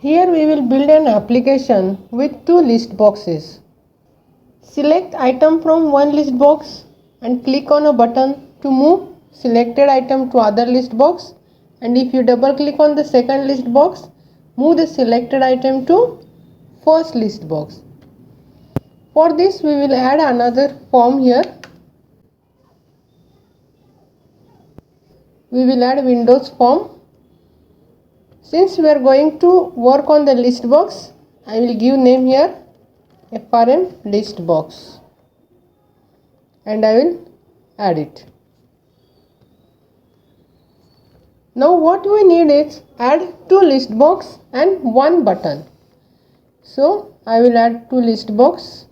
Here we will build an application with two list boxes. Select item from one list box and click on a button to move selected item to other list box, and if you double click on the second list box, move the selected item to first list box. For this we will add another form here. We will add Windows form. Since we are going to work on the list box, I will give name here FRM list box and I will add it. Now what we need is add two list box and one button. So I will add two list box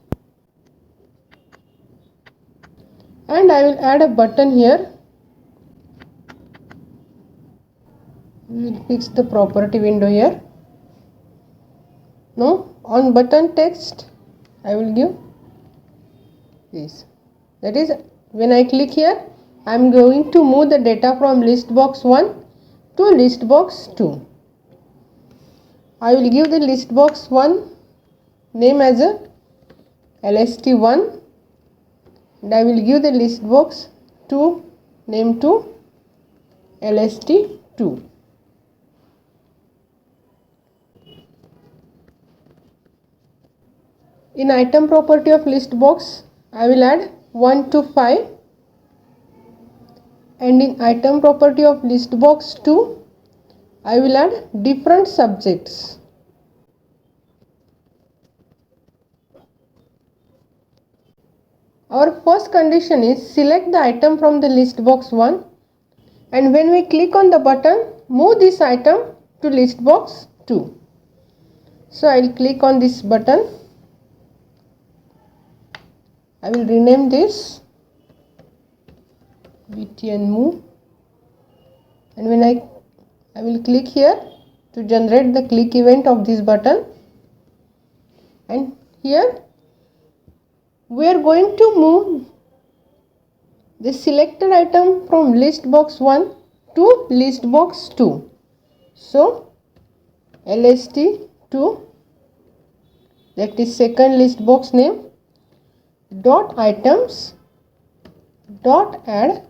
and I will add a button here. We will fix the property window here. Now on button text I will give this. That is, when I click here, I am going to move the data from list box 1 to list box 2. I will give the list box 1 name as a LST1 and I will give the list box 2 name to LST2. In item property of list box, I will add 1 to 5, and in item property of list box 2, I will add different subjects. Our first condition is select the item from the list box 1, and when we click on the button, move this item to list box 2. So I will click on this button. I will rename this btn move, and when I will click here to generate the click event of this button, and here we are going to move the selected item from list box 1 to list box 2. So LST2, that is second list box name, dot items dot add,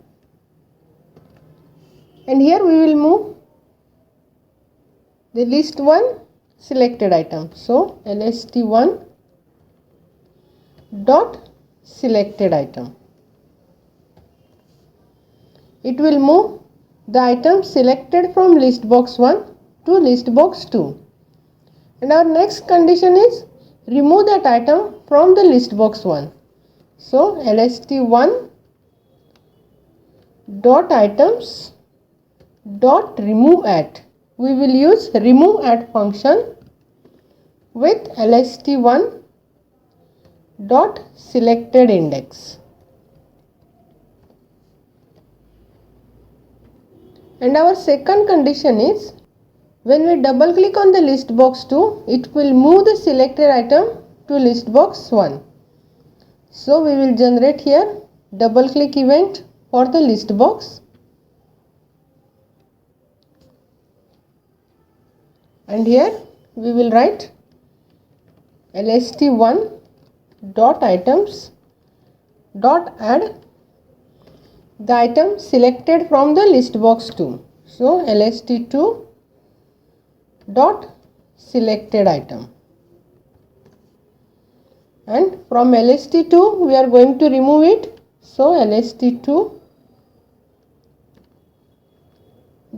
and here we will move the list 1 selected item. So LST1 dot selected item. It will move the item selected from list box 1 to list box 2. And our next condition is remove that item from the list box 1. So LST1 dot items dot remove at. We will use remove at function with LST1 dot selected index. And our second condition is when we double click on the list box 2, it will move the selected item to list box 1. So we will generate here double click event for the list box, and here we will write LST1 dot items dot add the item selected from the list box 2. So LST2 dot selected item, and from LST2 we are going to remove it. So LST2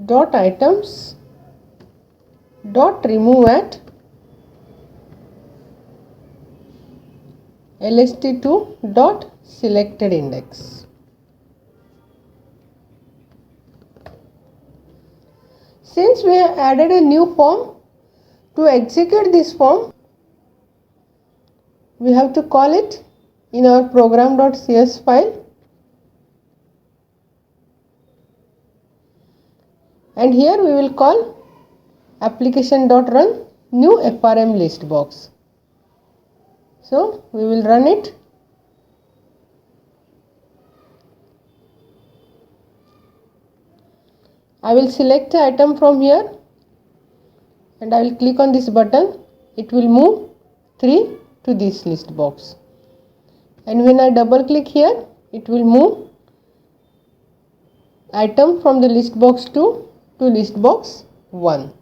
dot items dot remove at LST2 dot selected index. Since we have added a new form, to execute this form we have to call it in our program.cs file, and here we will call application.run new FRM list box. So we will run it. I will select the item from here and I will click on this button, it will move 3 to this list box. And when I double click here, it will move item from the list box 2 to list box 1.